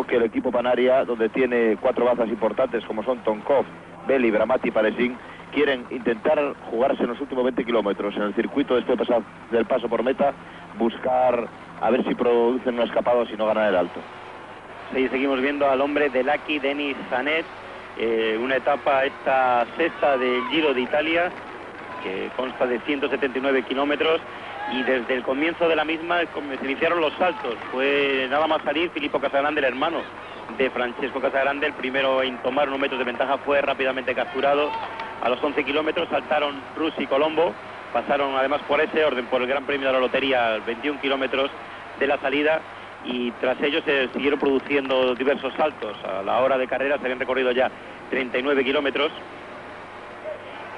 que el equipo Panaria, donde tiene 4 bazas importantes como son Tonkov, Belli, Bramati y Paresín, quieren intentar jugarse en los últimos 20 kilómetros en el circuito del paso por meta, buscar a ver si producen una escapada o si no ganan el alto. Sí, seguimos viendo al hombre de Lucky, Denis Sanet, una etapa esta sexta del Giro de Italia, que consta de 179 kilómetros, y desde el comienzo de la misma se iniciaron los saltos. Fue nada más salir Filippo Casagrande, el hermano de Francesco Casagrande, el primero en tomar unos metros de ventaja, fue rápidamente capturado. A los 11 kilómetros saltaron Rus y Colombo, pasaron además por ese orden por el Gran Premio de la Lotería, 21 kilómetros de la salida, y tras ellos se siguieron produciendo diversos saltos. A la hora de carrera se habían recorrido ya 39 kilómetros,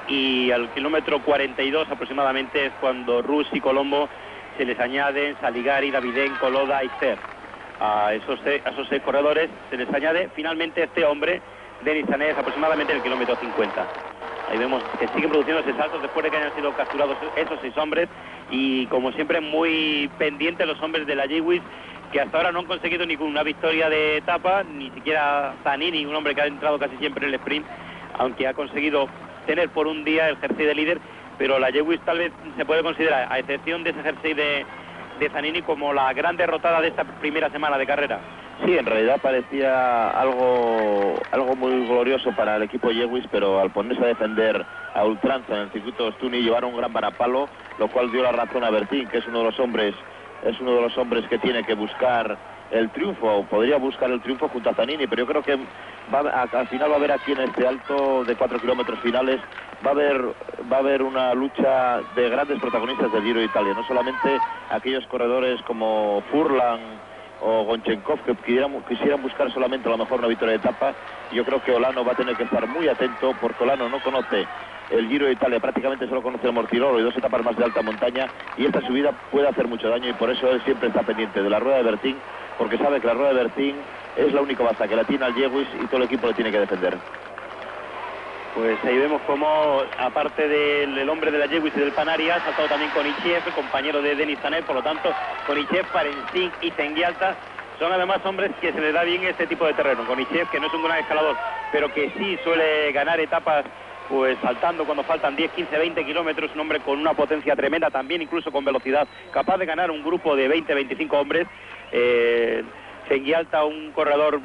y al kilómetro 42 aproximadamente es cuando Rus y Colombo se les añaden Saligari, Davidenko, Loda y Cer. A esos 6 corredores se les añade finalmente este hombre, Denis Sanet, aproximadamente en el kilómetro 50. Ahí vemos que siguen produciéndose saltos después de que hayan sido capturados esos 6 hombres, y como siempre muy pendientes los hombres de la Lewis, que hasta ahora no han conseguido ninguna victoria de etapa, ni siquiera Zanini, un hombre que ha entrado casi siempre en el sprint, aunque ha conseguido tener por un día el jersey de líder, pero la Lewis tal vez se puede considerar, a excepción de ese jersey de Zanini, como la gran derrotada de esta primera semana de carrera. Sí, en realidad parecía algo muy glorioso para el equipo Lewis, pero al ponerse a defender a ultranza en el circuito de Ostuni llevaron un gran varapalo, lo cual dio la razón a Bertín, que es uno de los hombres que tiene que buscar el triunfo, o podría buscar el triunfo junto a Zanini, pero yo creo que al final va a haber aquí en este alto de 4 kilómetros finales, va a haber una lucha de grandes protagonistas del Giro de Italia, no solamente aquellos corredores como Furlan o Gonchenkov que quisieran buscar solamente a lo mejor una victoria de etapa. Yo creo que Olano va a tener que estar muy atento, porque Olano no conoce el Giro de Italia, prácticamente solo conoce el Mortirolo y 2 etapas más de alta montaña, y esta subida puede hacer mucho daño, y por eso él siempre está pendiente de la rueda de Bertín, porque sabe que la rueda de Bertín es la única baza que la tiene al Lewis y todo el equipo le tiene que defender. Pues ahí vemos como, aparte del hombre de la Lewis y del Panaria, ha saltado también Konichev, compañero de Denis Sanet. Por lo tanto, Konichev, Parensin y Zengialta son además hombres que se les da bien este tipo de terreno. Konichev, que no es un gran escalador, pero que sí suele ganar etapas pues saltando cuando faltan 10, 15, 20 kilómetros, un hombre con una potencia tremenda, también incluso con velocidad, capaz de ganar un grupo de 20, 25 hombres. Zengialta, un corredor,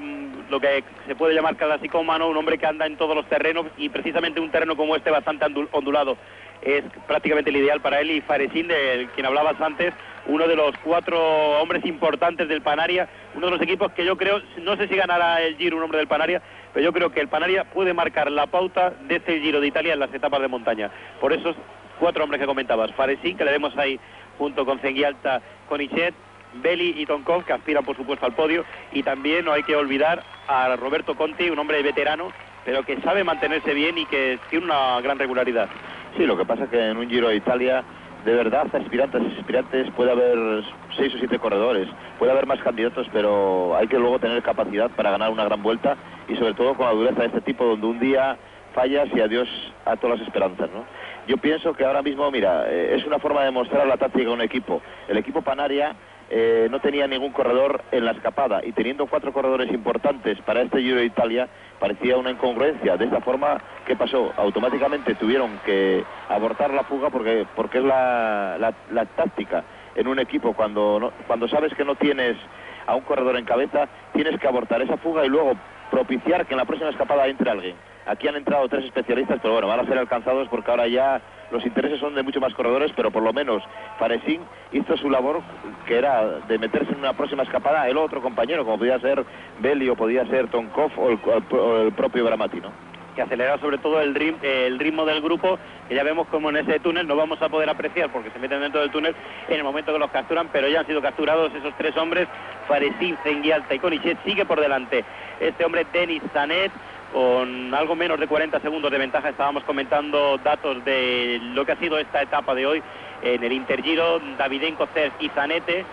lo que se puede llamar clasicómano, un hombre que anda en todos los terrenos, y precisamente un terreno como este bastante ondulado es prácticamente el ideal para él. Y Faresín, de quien hablabas antes, uno de los 4 hombres importantes del Panaria, uno de los equipos que yo creo, no sé si ganará el Giro un hombre del Panaria, pero yo creo que el Panaria puede marcar la pauta de este Giro de Italia en las etapas de montaña, por esos 4 hombres que comentabas. Faresín, que le vemos ahí junto con Zengialta, Konichet, Belli y Tonkov, que aspiran por supuesto al podio, y también no hay que olvidar a Roberto Conti, un hombre veterano, pero que sabe mantenerse bien y que tiene una gran regularidad. Sí, lo que pasa es que en un Giro de Italia, de verdad, aspirantes puede haber 6 o 7 corredores, puede haber más candidatos, pero hay que luego tener capacidad para ganar una gran vuelta, y sobre todo con la dureza de este tipo, donde un día fallas y adiós a todas las esperanzas, ¿no? Yo pienso que ahora mismo, mira, es una forma de mostrar la táctica de un equipo. El equipo Panaria no tenía ningún corredor en la escapada, y teniendo 4 corredores importantes para este Giro de Italia, parecía una incongruencia. De esta forma, ¿qué pasó? Automáticamente tuvieron que abortar la fuga, porque es la táctica en un equipo. Cuando sabes que no tienes a un corredor en cabeza, tienes que abortar esa fuga y luego propiciar que en la próxima escapada entre alguien. Aquí han entrado 3 especialistas, pero bueno, van a ser alcanzados porque ahora ya los intereses son de muchos más corredores, pero por lo menos Faresín hizo su labor, que era de meterse en una próxima escapada el otro compañero, como podía ser Belli o podía ser Tonkov o el propio Bramati, ¿no? Que acelera sobre todo el ritmo del grupo, que ya vemos como en ese túnel no vamos a poder apreciar porque se meten dentro del túnel en el momento que los capturan, pero ya han sido capturados esos 3 hombres. Faresín, Zengialta y Konichet. Sigue por delante este hombre Denis Sanet con algo menos de 40 segundos de ventaja. Estábamos comentando datos de lo que ha sido esta etapa de hoy en el Intergiro. Davidenko, Cer y Zanete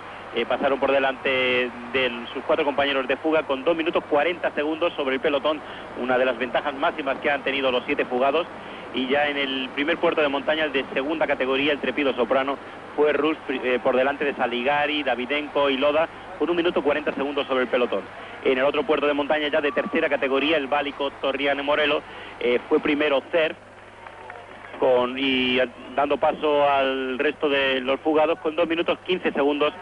pasaron por delante de sus 4 compañeros de fuga con 2 minutos 40 segundos sobre el pelotón, una de las ventajas máximas que han tenido los 7 fugados. y ya en el primer puerto de montaña, el de segunda categoría, el Trepido Soprano, fue Rus por delante de Saligari, Davidenko y Loda, con 1 minuto 40 segundos sobre el pelotón. En el otro puerto de montaña ya de tercera categoría, el Válico Torriane Morelo, fue primero Cerf, y dando paso al resto de los fugados con 2 minutos 15 segundos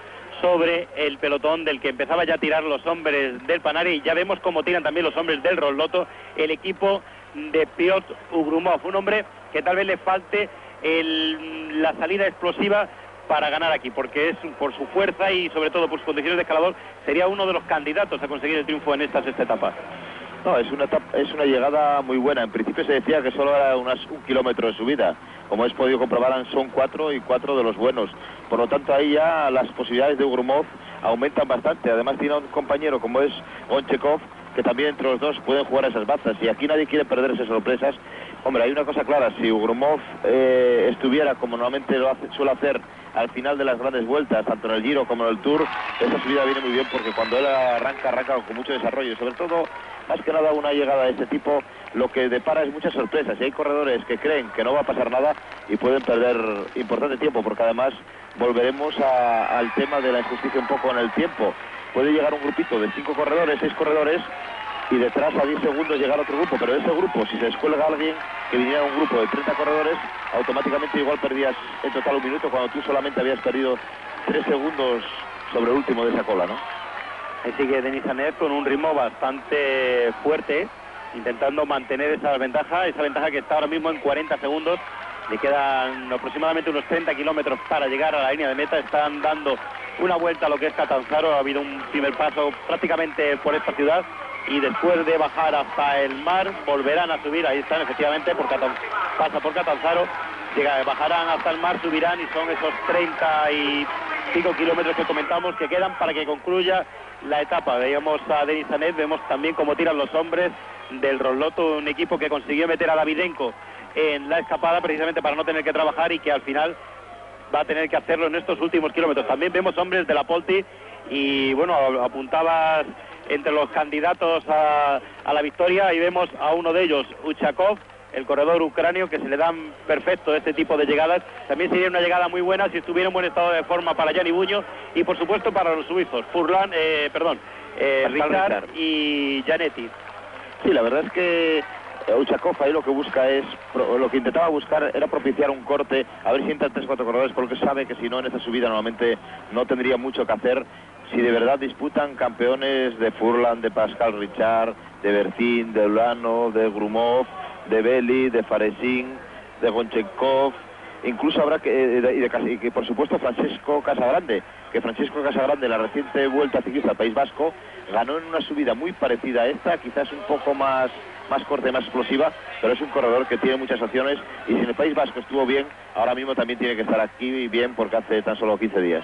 sobre el pelotón del que empezaba ya a tirar los hombres del Panari, y ya vemos cómo tiran también los hombres del Rolloto, el equipo de Piotr Ugrumov, un hombre que tal vez le falte la salida explosiva para ganar aquí, porque es por su fuerza y sobre todo por sus condiciones de escalador, sería uno de los candidatos a conseguir el triunfo en esta sexta etapa. No, es una llegada muy buena. En principio se decía que solo era un kilómetro de subida. Como habéis podido comprobar, son 4 y 4 de los buenos. Por lo tanto, ahí ya las posibilidades de Ugrumov aumentan bastante. Además tiene un compañero como es Gonchekov, que también entre los dos pueden jugar a esas bazas. Y aquí nadie quiere perderse sorpresas. Hombre, hay una cosa clara. Si Ugrumov estuviera como normalmente suele hacer al final de las grandes vueltas, tanto en el Giro como en el Tour, esa subida viene muy bien, porque cuando él arranca con mucho desarrollo. Sobre todo, más que nada, una llegada de este tipo lo que depara es muchas sorpresas, y hay corredores que creen que no va a pasar nada y pueden perder importante tiempo, porque además volveremos al tema de la injusticia un poco en el tiempo. Puede llegar un grupito de 5 corredores, 6 corredores, y detrás a 10 segundos llegar otro grupo, pero ese grupo, si se descuelga alguien que viniera un grupo de 30 corredores, automáticamente igual perdías en total 1 minuto, cuando tú solamente habías perdido 3 segundos sobre el último de esa cola, ¿no? Ahí sigue Denis Anet con un ritmo bastante fuerte, intentando mantener esa ventaja que está ahora mismo en 40 segundos. Le quedan aproximadamente unos 30 kilómetros para llegar a la línea de meta. Están dando una vuelta a lo que es Catanzaro. Ha habido un primer paso prácticamente por esta ciudad, y después de bajar hasta el mar volverán a subir. Ahí están, efectivamente, pasa por Catanzaro, bajarán hasta el mar, subirán, y son esos 35 kilómetros que comentamos que quedan para que concluya la etapa. Veíamos a Denis Anet, vemos también cómo tiran los hombres del Rolloto, un equipo que consiguió meter a Davidenko en la escapada precisamente para no tener que trabajar, y que al final va a tener que hacerlo en estos últimos kilómetros. También vemos hombres de la Polti, y bueno, apuntabas entre los candidatos a la victoria, y vemos a uno de ellos, Uchakov, el corredor ucranio, que se le dan perfecto este tipo de llegadas. También sería una llegada muy buena si estuviera en buen estado de forma para Gianni Buño, y por supuesto para los suizos, Richard y Gianetti. Sí, la verdad es que Uchakov ahí lo que intentaba buscar era propiciar un corte, a ver si entran 3-4 corredores, porque sabe que si no, en esta subida normalmente no tendría mucho que hacer. Si de verdad disputan campeones de Furlan, de Pascal Richard, de Bertin, de Ulano, de Grumov, de Belli, de Faresin, de Gonchenkov, incluso habrá que por supuesto Francesco Casagrande, la reciente Vuelta Ciclista al País Vasco, ganó en una subida muy parecida a esta, quizás un poco más corta y más explosiva, pero es un corredor que tiene muchas opciones, y si en el País Vasco estuvo bien, ahora mismo también tiene que estar aquí bien, porque hace tan solo 15 días.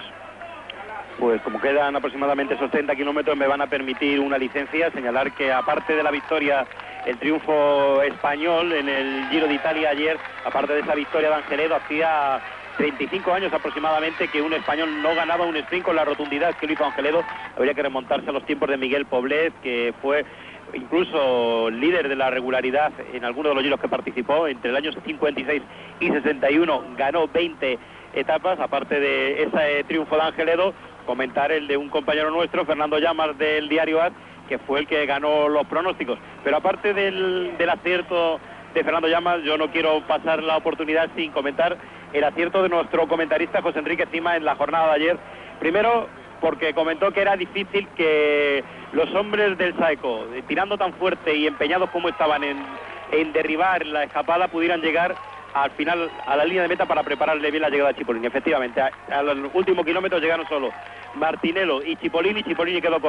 Pues como quedan aproximadamente esos 30 kilómetros, me van a permitir una licencia, señalar que aparte de la victoria, el triunfo español en el Giro de Italia ayer, aparte de esa victoria de Angeledo, hacía 35 años aproximadamente que un español no ganaba un sprint con la rotundidad que lo hizo Angeledo. Habría que remontarse a los tiempos de Miguel Poblet, que fue incluso líder de la regularidad en algunos de los giros que participó. Entre el año 56 y 61 ganó 20 etapas. Aparte de ese triunfo de Angeledo, comentar el de un compañero nuestro, Fernando Llamas, del diario AS, que fue el que ganó los pronósticos. Pero aparte del acierto de Fernando Llamas, yo no quiero pasar la oportunidad sin comentar el acierto de nuestro comentarista José Enrique Cima en la jornada de ayer. Primero, porque comentó que era difícil que los hombres del Saeco, tirando tan fuerte y empeñados como estaban en derribar la escapada, pudieran llegar al final a la línea de meta para prepararle bien la llegada a Cipollini. Efectivamente, a los últimos kilómetros llegaron solo Martinello y Cipollini quedó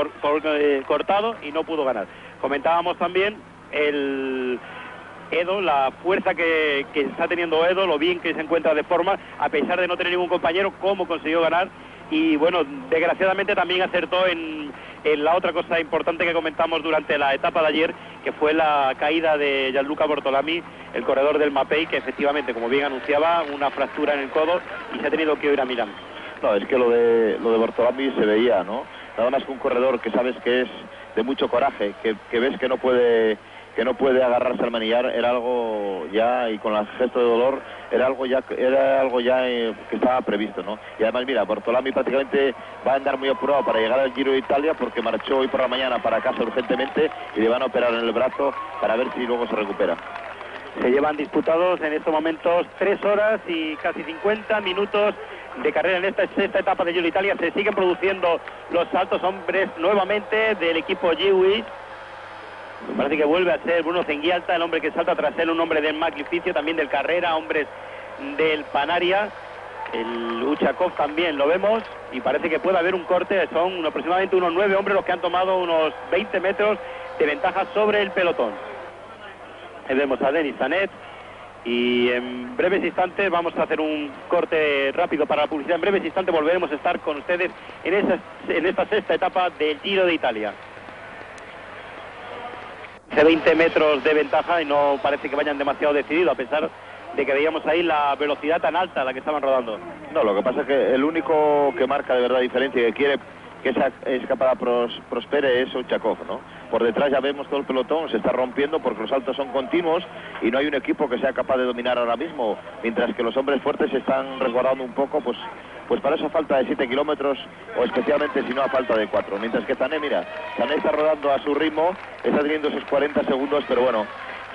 cortado y no pudo ganar. Comentábamos también Edo, la fuerza que está teniendo Edo, lo bien que se encuentra de forma, a pesar de no tener ningún compañero, cómo consiguió ganar. Y bueno, desgraciadamente también acertó en la otra cosa importante que comentamos durante la etapa de ayer, que fue la caída de Gianluca Bortolami, el corredor del Mapei, que efectivamente, como bien anunciaba, una fractura en el codo y se ha tenido que ir a Milán. No, es que lo de Bortolami se veía, ¿no? Nada más que un corredor que sabes que es de mucho coraje, que ves que no puede que no puede agarrarse al manillar, era algo ya, y con el gesto de dolor, era algo ya que estaba previsto, ¿no? Y además, mira, Bortolami prácticamente va a andar muy apurado para llegar al Giro de Italia, porque marchó hoy por la mañana para casa urgentemente y le van a operar en el brazo para ver si luego se recupera. Se llevan disputados en estos momentos 3 horas y casi 50 minutos de carrera en esta sexta etapa de Giro de Italia. Se siguen produciendo los saltos hombres nuevamente del equipo Giwi. Parece que vuelve a ser Bruno Zenguialta el hombre que salta tras él, un hombre del Maglificio, también del Carrera, hombres del Panaria. El Uchakov también lo vemos y parece que puede haber un corte. Son aproximadamente unos 9 hombres los que han tomado unos 20 metros de ventaja sobre el pelotón. Ahí vemos a Denis Sanet y en breves instantes vamos a hacer un corte rápido para la publicidad. En breves instantes volveremos a estar con ustedes en esta sexta etapa del Giro de Italia. Hace 20 metros de ventaja y no parece que vayan demasiado decididos, a pesar de que veíamos ahí la velocidad tan alta a la que estaban rodando. No, lo que pasa es que el único que marca de verdad diferencia y que quiere que esa escapada prospere es Uchakov, ¿no? Por detrás ya vemos todo el pelotón, se está rompiendo porque los saltos son continuos y no hay un equipo que sea capaz de dominar ahora mismo, mientras que los hombres fuertes se están resguardando un poco, pues para eso falta de 7 kilómetros, o especialmente si no a falta de 4. Mientras que Tané, mira, Tané está rodando a su ritmo, está teniendo sus 40 segundos, pero bueno,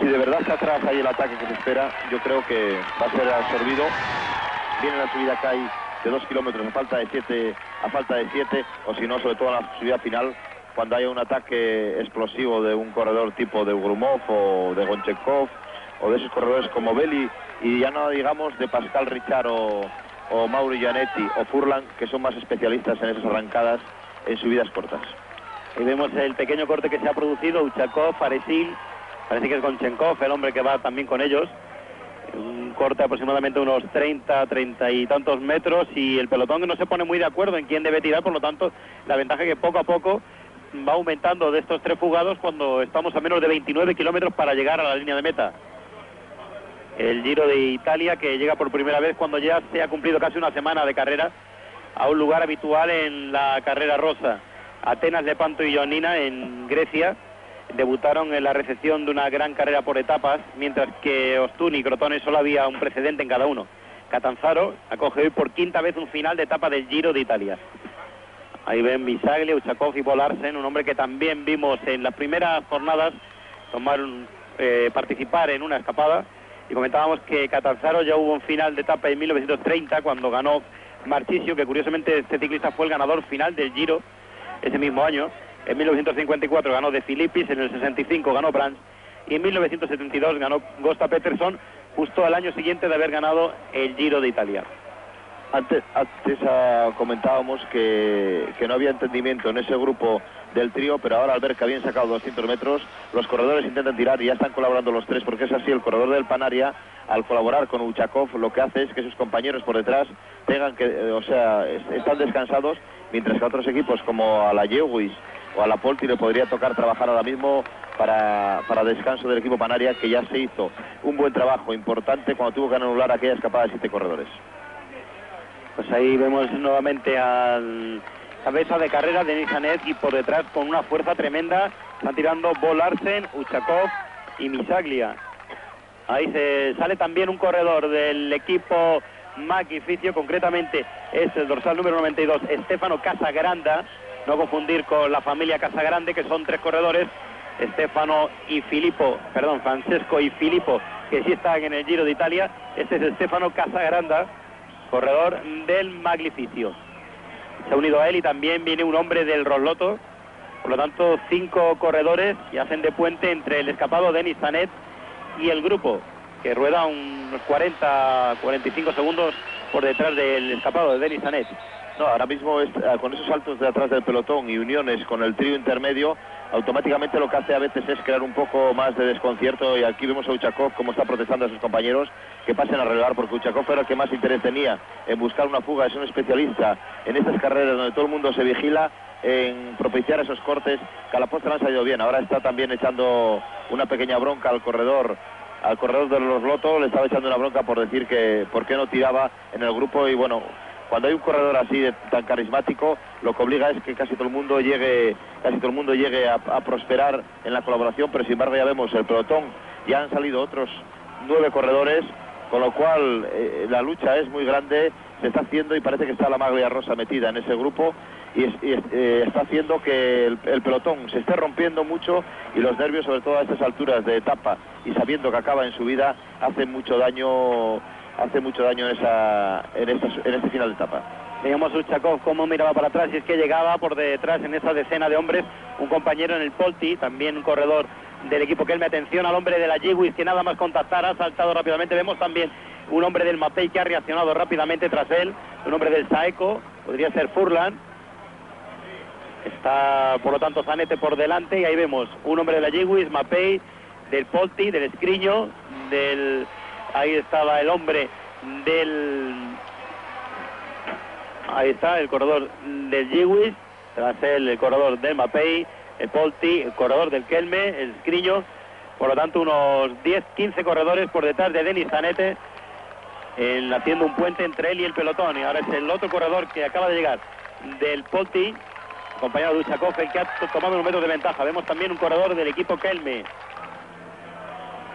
si de verdad está atrás hay el ataque que se espera, yo creo que va a ser absorbido. Viene la subida que hay de 2 kilómetros a falta de 7, o si no, sobre todo en la subida final, cuando haya un ataque explosivo de un corredor tipo de Grumov o de Gonchekov, o de esos corredores como Belli, y ya no digamos de Pascal Richard o Mauro Gianetti o Furlan, que son más especialistas en esas arrancadas en subidas cortas. Y vemos el pequeño corte que se ha producido, Uchakov, Aresil, parece que es Gonchenkov el hombre que va también con ellos. Un corte aproximadamente unos 30 y tantos metros, y el pelotón que no se pone muy de acuerdo en quién debe tirar, por lo tanto la ventaja que poco a poco va aumentando de estos 3 fugados cuando estamos a menos de 29 kilómetros para llegar a la línea de meta. El Giro de Italia, que llega por primera vez cuando ya se ha cumplido casi una semana de carrera, a un lugar habitual en la carrera rosa. Atenas, Lepanto y Ioannina, en Grecia, debutaron en la recepción de una gran carrera por etapas, mientras que Ostuni y Crotone solo había un precedente en cada uno. Catanzaro acoge hoy por 5ª vez un final de etapa del Giro de Italia. Ahí ven Bisaglia, Uchakov y Bolarsen, un hombre que también vimos en las primeras jornadas participar en una escapada, y comentábamos que Catanzaro ya hubo un final de etapa en 1930 cuando ganó Marchisio, que curiosamente este ciclista fue el ganador final del Giro ese mismo año. En 1954 ganó De Filippis, en el 65 ganó Brands y en 1972 ganó Gosta Peterson, justo al año siguiente de haber ganado el Giro de Italia. Antes comentábamos que no había entendimiento en ese grupo del trío, pero ahora al ver que habían sacado 200 metros, los corredores intentan tirar y ya están colaborando los 3, porque es así. El corredor del Panaria, al colaborar con Uchakov, lo que hace es que sus compañeros por detrás están descansados, mientras que a otros equipos como a la Lewis o a la Polti le podría tocar trabajar ahora mismo para descanso del equipo Panaria, que ya se hizo un buen trabajo importante cuando tuvo que anular aquella escapada de 7 corredores. Pues ahí vemos nuevamente al cabeza de carrera de Nizanet, y por detrás con una fuerza tremenda están tirando Bo Larsen, Uchakov y Bisaglia. Ahí se sale también un corredor del equipo Maglificio, concretamente es el dorsal número 92, Stefano Casagranda, no confundir con la familia Casagrande, que son 3 corredores, Francesco y Filippo, que sí están en el Giro de Italia. Este es Stefano Casagranda, corredor del Maglificio. Se ha unido a él y también viene un hombre del Roslotto. Por lo tanto, 5 corredores que hacen de puente entre el escapado Denis Sanet y el grupo, que rueda unos 45 segundos por detrás del escapado de Denis Sanet. No, ahora mismo con esos saltos de atrás del pelotón y uniones con el trío intermedio, automáticamente lo que hace a veces es crear un poco más de desconcierto, y aquí vemos a Uchakov cómo está protestando a sus compañeros que pasen a relevar, porque Uchakov era el que más interés tenía en buscar una fuga, es un especialista en estas carreras donde todo el mundo se vigila en propiciar esos cortes, que a la postre han salido bien. Ahora está también echando una pequeña bronca al corredor de los Lotto, le estaba echando una bronca por decir que por qué no tiraba en el grupo, y bueno, cuando hay un corredor así tan carismático, lo que obliga es que casi todo el mundo llegue a prosperar en la colaboración, pero sin embargo ya vemos el pelotón, ya han salido otros 9 corredores, con lo cual la lucha es muy grande, se está haciendo y parece que está la Maglia Rosa metida en ese grupo y está haciendo que el pelotón se esté rompiendo mucho y los nervios, sobre todo a estas alturas de etapa y sabiendo que acaba en su vida, hacen mucho daño en este final de etapa. Veíamos a Uchakov cómo miraba para atrás y es que llegaba por detrás en esa decena de hombres un compañero en el Polti, también un corredor del equipo Kelme. Atención al hombre de la Yiwis que nada más contactar ha saltado rápidamente. Vemos también un hombre del Mapei que ha reaccionado rápidamente tras él, un hombre del Saeco, podría ser Furlan. Está por lo tanto Zanetti por delante y ahí vemos un hombre de la Yiwis, Mapei, del Polti, del Escriño, ahí estaba el hombre del... Ahí está el corredor del Yiwis, tras él el corredor del Mapei, el Polti, el corredor del Kelme, el Escriño. Por lo tanto unos 10-15 corredores por detrás de Denis Zanetti, haciendo un puente entre él y el pelotón. Y ahora es el otro corredor que acaba de llegar del Polti, compañero de Uchakov, el que ha tomado unos metros de ventaja. Vemos también un corredor del equipo Kelme.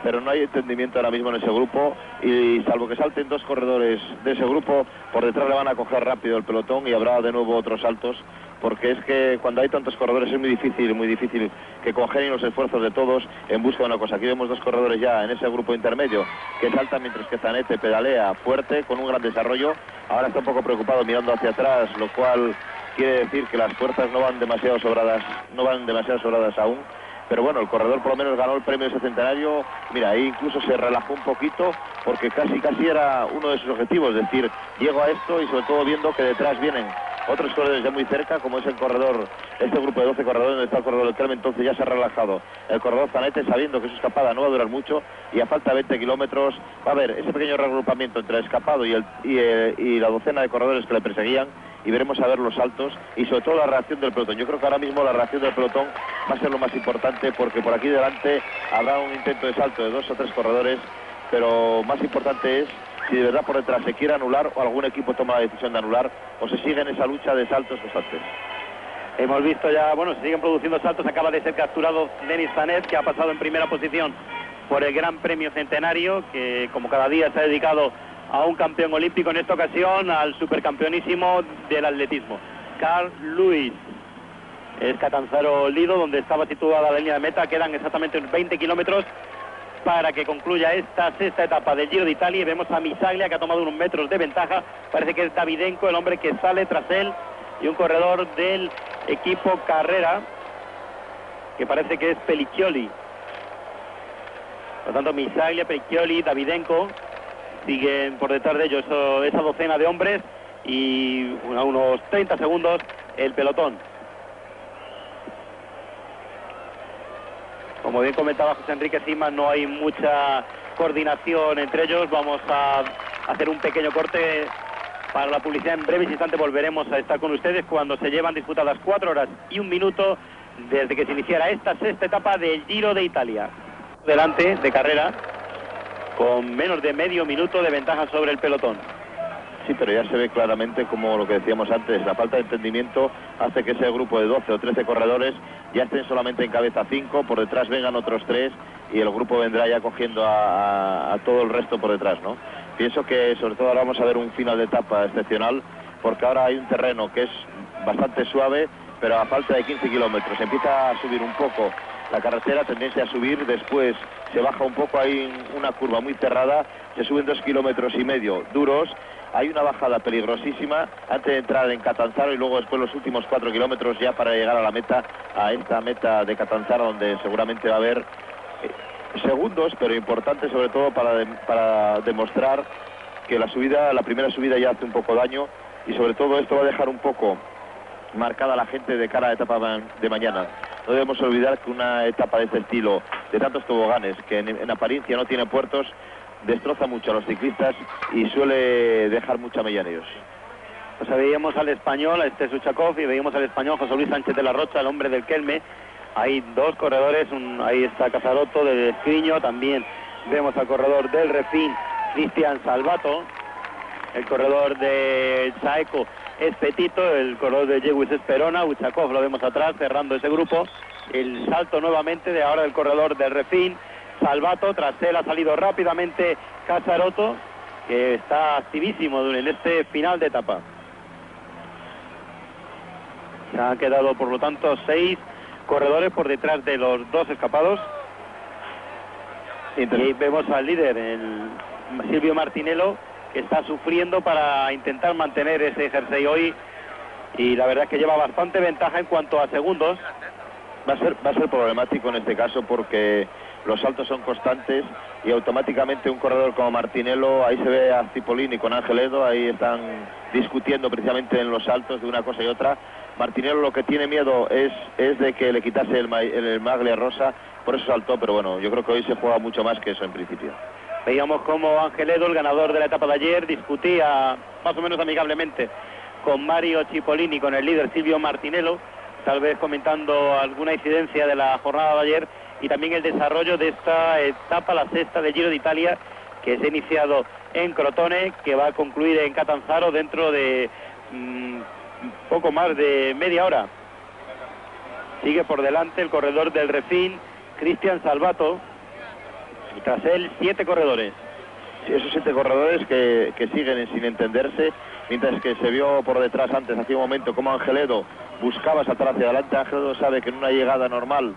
Pero no hay entendimiento ahora mismo en ese grupo y salvo que salten 2 corredores de ese grupo, por detrás le van a coger rápido el pelotón y habrá de nuevo otros saltos, porque es que cuando hay tantos corredores es muy difícil que congenien los esfuerzos de todos en busca de una cosa. Aquí vemos 2 corredores ya en ese grupo intermedio que saltan mientras que Zanetti pedalea fuerte con un gran desarrollo. Ahora está un poco preocupado mirando hacia atrás, lo cual quiere decir que las fuerzas no van demasiado sobradas aún. Pero bueno, el corredor por lo menos ganó el premio de ese centenario. Mira, ahí incluso se relajó un poquito porque casi era uno de sus objetivos, es decir, llego a esto y sobre todo viendo que detrás vienen otros corredores ya muy cerca, como es el corredor, este grupo de 12 corredores donde está el corredor del Kelme. Entonces ya se ha relajado el corredor Zanetti, sabiendo que su escapada no va a durar mucho y a falta de 20 kilómetros va a haber ese pequeño reagrupamiento entre el escapado y la docena de corredores que le perseguían, y veremos a ver los saltos y sobre todo la reacción del pelotón. Yo creo que ahora mismo la reacción del pelotón va a ser lo más importante, porque por aquí delante habrá un intento de salto de 2 o 3 corredores, pero más importante es si de verdad por detrás se quiere anular o algún equipo toma la decisión de anular o se sigue en esa lucha de saltos constantes. Hemos visto ya, bueno, se siguen produciendo saltos. Acaba de ser capturado Denis Zanetti, que ha pasado en primera posición por el Gran Premio Centenario, que como cada día se ha dedicado a un campeón olímpico, en esta ocasión al supercampeonísimo del atletismo. Carl Lewis, es Catanzaro Lido, donde estaba situada la línea de meta. Quedan exactamente unos 20 kilómetros para que concluya esta 6ª etapa del Giro de Italia. Y vemos a Misaglia, que ha tomado unos metros de ventaja. Parece que es Davidenko el hombre que sale tras él, y un corredor del equipo Carrera, que parece que es Pelicchioli. Por lo tanto, Misaglia, Pelicchioli, Davidenko siguen por detrás de ellos esa docena de hombres, y a unos 30 segundos el pelotón. Como bien comentaba José Enrique Sima, no hay mucha coordinación entre ellos. Vamos a hacer un pequeño corte para la publicidad. En breves instantes volveremos a estar con ustedes cuando se llevan disputadas 4 horas y 1 minuto desde que se iniciara esta 6ª etapa del Giro de Italia. Delante de Carrera, con menos de medio minuto de ventaja sobre el pelotón. Sí, pero ya se ve claramente, como lo que decíamos antes, la falta de entendimiento hace que ese grupo de 12 o 13 corredores ya estén solamente en cabeza 5, por detrás vengan otros 3 y el grupo vendrá ya cogiendo a todo el resto por detrás, ¿no? Pienso que sobre todo ahora vamos a ver un final de etapa excepcional, porque ahora hay un terreno que es bastante suave, pero a falta de 15 kilómetros empieza a subir un poco la carretera, tendencia a subir, después se baja un poco, hay una curva muy cerrada, se suben 2,5 kilómetros duros, hay una bajada peligrosísima antes de entrar en Catanzaro y luego después los últimos 4 kilómetros ya para llegar a la meta, a esta meta de Catanzaro, donde seguramente va a haber segundos, pero importantes sobre todo para demostrar que la primera subida ya hace un poco daño, y sobre todo esto va a dejar un poco marcada a la gente de cara a la etapa de mañana. No debemos olvidar que una etapa de este estilo, de tantos toboganes, que en apariencia no tiene puertos, destroza mucho a los ciclistas y suele dejar mucha mella en ellos. Pues veíamos al español, a este Uchakov, y veíamos al español José Luis Sánchez de la Rocha, el hombre del Kelme. Hay 2 corredores, ahí está Casaroto del Escriño, también vemos al corredor del Refín, Cristian Salvato. El corredor de Saeco es Petito, el corredor de Lewis es Perona, Uchakov lo vemos atrás cerrando ese grupo. El salto nuevamente de ahora del corredor del Refin, Salvato, tras él ha salido rápidamente Casaroto, que está activísimo en este final de etapa. Se han quedado por lo tanto 6 corredores por detrás de los 2 escapados. Y vemos al líder, el Silvio Martinello, que está sufriendo para intentar mantener ese jersey hoy, y la verdad es que lleva bastante ventaja en cuanto a segundos. Va a ser problemático en este caso porque los saltos son constantes y automáticamente un corredor como Martinello, ahí se ve a Cipollini con Ángel Edo, ahí están discutiendo precisamente en los saltos de una cosa y otra. Martinello lo que tiene miedo es de que le quitase el maglia rosa, por eso saltó, pero bueno, yo creo que hoy se juega mucho más que eso en principio. Veíamos cómo Ángel Edo, el ganador de la etapa de ayer, discutía más o menos amigablemente con Mario Cipollini, con el líder Silvio Martinello, tal vez comentando alguna incidencia de la jornada de ayer y también el desarrollo de esta etapa, la sexta del Giro de Italia, que se ha iniciado en Crotone, que va a concluir en Catanzaro dentro de poco más de media hora. Sigue por delante el corredor del Refin, Cristian Salvato, y tras él 7 corredores. Sí, esos 7 corredores que siguen sin entenderse, mientras que se vio por detrás antes, hace un momento, como Ángel Edo buscaba saltar hacia adelante. Ángel Edo sabe que en una llegada normal